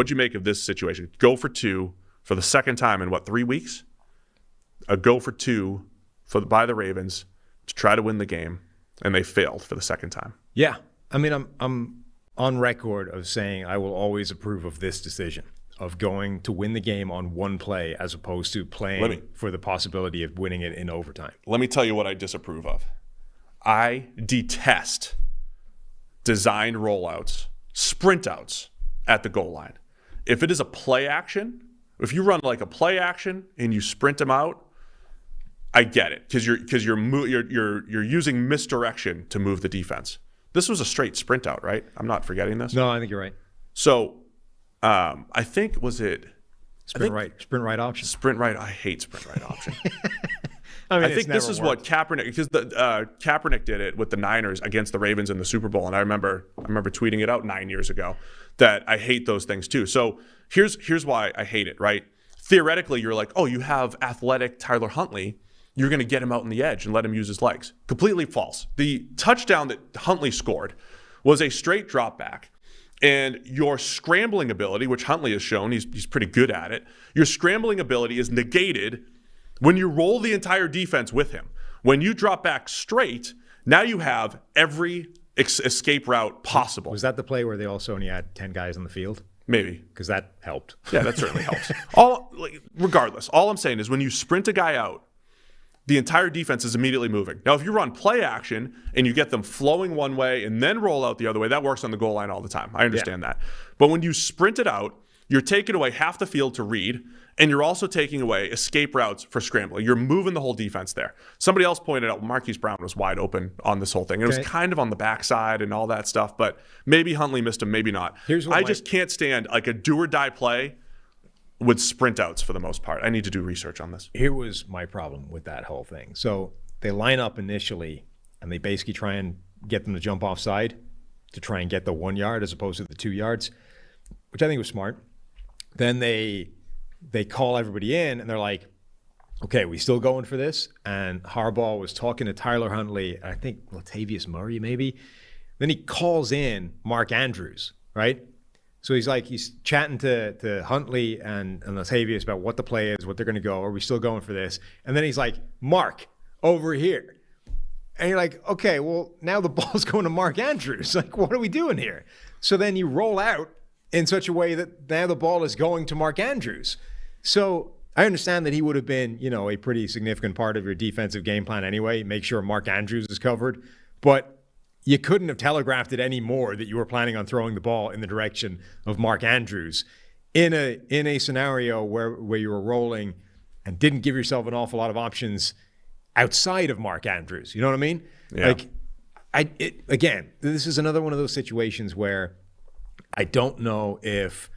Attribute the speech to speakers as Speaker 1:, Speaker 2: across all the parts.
Speaker 1: What'd you make of this situation? Go for 2 for the second time in 3 weeks? A go for 2 by the Ravens to try to win the game, and they failed for the second time.
Speaker 2: Yeah. I mean, I'm on record of saying I will always approve of this decision of going to win the game on one play as opposed to playing for the possibility of winning it in overtime.
Speaker 1: Let me tell you what I disapprove of. I detest designed rollouts, sprint outs at the goal line. If it is a play action, if you run like a play action and you sprint them out, I get it because you're using misdirection to move the defense. This was a straight sprint out, right? I'm not forgetting this.
Speaker 2: No, I think you're right.
Speaker 1: So, I think
Speaker 2: sprint right option.
Speaker 1: Sprint right. I hate sprint right option.
Speaker 2: I
Speaker 1: think this is what Kaepernick, because Kaepernick did it with the Niners against the Ravens in the Super Bowl, and I remember tweeting it out 9 years ago that I hate those things too. So here's why I hate it. Right? Theoretically, you're like, oh, you have athletic Tyler Huntley. You're going to get him out on the edge and let him use his legs. Completely false. The touchdown that Huntley scored was a straight drop back. And your scrambling ability, which Huntley has shown, he's pretty good at it, your scrambling ability is negated when you roll the entire defense with him. When you drop back straight, now you have every escape route possible.
Speaker 2: Was that the play where they also only had 10 guys on the field?
Speaker 1: Maybe.
Speaker 2: Because that helped.
Speaker 1: Yeah, that certainly helps. Regardless, all I'm saying is when you sprint a guy out, the entire defense is immediately moving. Now, if you run play action and you get them flowing one way and then roll out the other way, that works on the goal line all the time. I understand that. But when you sprint it out, you're taking away half the field to read, and you're also taking away escape routes for scrambling. You're moving the whole defense there. Somebody else pointed out Marquise Brown was wide open on this whole thing. It was kind of on the backside and all that stuff, but maybe Huntley missed him, maybe not. I just can't stand like a do-or-die play with sprint outs for the most part. I need to do research on this.
Speaker 2: Here was my problem with that whole thing. So they line up initially, and they basically try and get them to jump offside to try and get the 1 yard as opposed to the 2 yards, which I think was smart. Then they call everybody in, and they're like, okay, we still going for this? And Harbaugh was talking to Tyler Huntley, I think Latavius Murray maybe. Then he calls in Mark Andrews, right? So he's chatting to Huntley and Latavius about what the play is, what they're going to go. Are we still going for this? And then he's like, Mark, over here. And you're like, okay, well, now the ball's going to Mark Andrews. Like, what are we doing here? So then you roll out in such a way that now the ball is going to Mark Andrews. So I understand that he would have been, a pretty significant part of your defensive game plan anyway. Make sure Mark Andrews is covered. But you couldn't have telegraphed it any more that you were planning on throwing the ball in the direction of Mark Andrews in a scenario where you were rolling and didn't give yourself an awful lot of options outside of Mark Andrews. You know what I mean?
Speaker 1: Yeah.
Speaker 2: Again, this is another one of those situations where I don't know if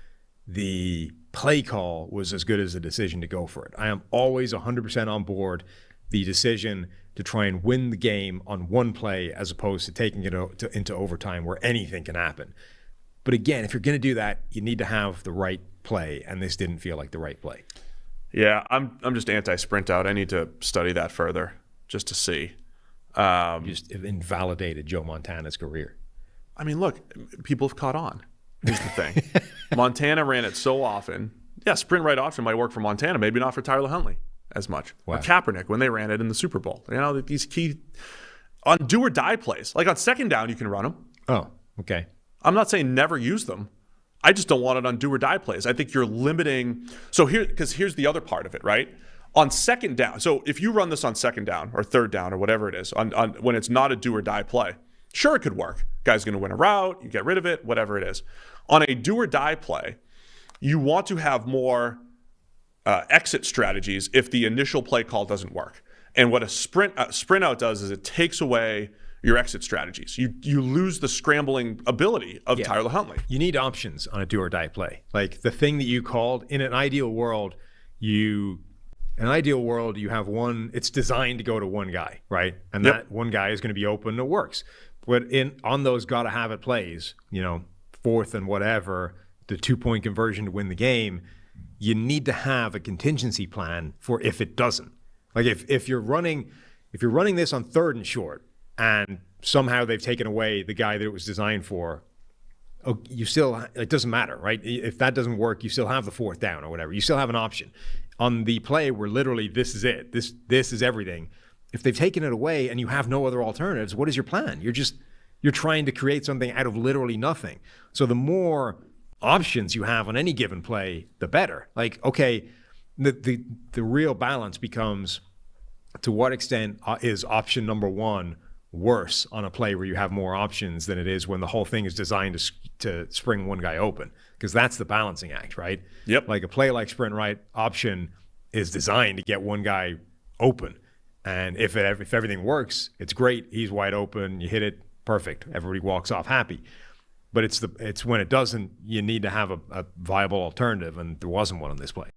Speaker 2: the play call was as good as the decision to go for it. I am always 100% on board the decision to try and win the game on one play as opposed to taking it into overtime where anything can happen. But again, if you're going to do that, you need to have the right play, and this didn't feel like the right play.
Speaker 1: Yeah, I'm just anti-sprint out. I need to study that further just to see.
Speaker 2: Just invalidated Joe Montana's career.
Speaker 1: I mean, look, people have caught on. Here's the thing. Montana ran it so often. Yeah, sprint right option might work for Montana, maybe not for Tyler Huntley as much. Wow. Or Kaepernick when they ran it in the Super Bowl. These key on do or die plays. Like on second down, you can run them.
Speaker 2: Oh, okay.
Speaker 1: I'm not saying never use them. I just don't want it on do or die plays. I think you're limiting. So here's the other part of it, right? On second down. So if you run this on second down or third down or whatever it is, on when it's not a do or die play, sure, it could work. Guy's going to win a route. You get rid of it, whatever it is. On a do or die play, you want to have more exit strategies if the initial play call doesn't work. And what a sprint out does is it takes away your exit strategies. You lose the scrambling ability of Tyler Huntley.
Speaker 2: You need options on a do or die play. Like the thing that you called, in an ideal world, you have one, it's designed to go to one guy, right? And that one guy is going to be open, it works. But on those gotta have it plays, fourth and whatever, the 2-point conversion to win the game, you need to have a contingency plan for if it doesn't. Like if you're running this on third and short and somehow they've taken away the guy that it was designed for, you still, it doesn't matter, right? If that doesn't work, you still have the fourth down or whatever. You still have an option. On the play where literally this is it, this is everything. If they've taken it away and you have no other alternatives, what is your plan? You're trying to create something out of literally nothing. So the more options you have on any given play, the better. Like, okay, the real balance becomes, to what extent is option number one worse on a play where you have more options than it is when the whole thing is designed to spring one guy open? Because that's the balancing act, right?
Speaker 1: Yep.
Speaker 2: Like a play like sprint right option is designed to get one guy open. And if everything works, it's great. He's wide open. You hit it, perfect. Everybody walks off happy. But it's when it doesn't, you need to have a viable alternative, and there wasn't one on this play.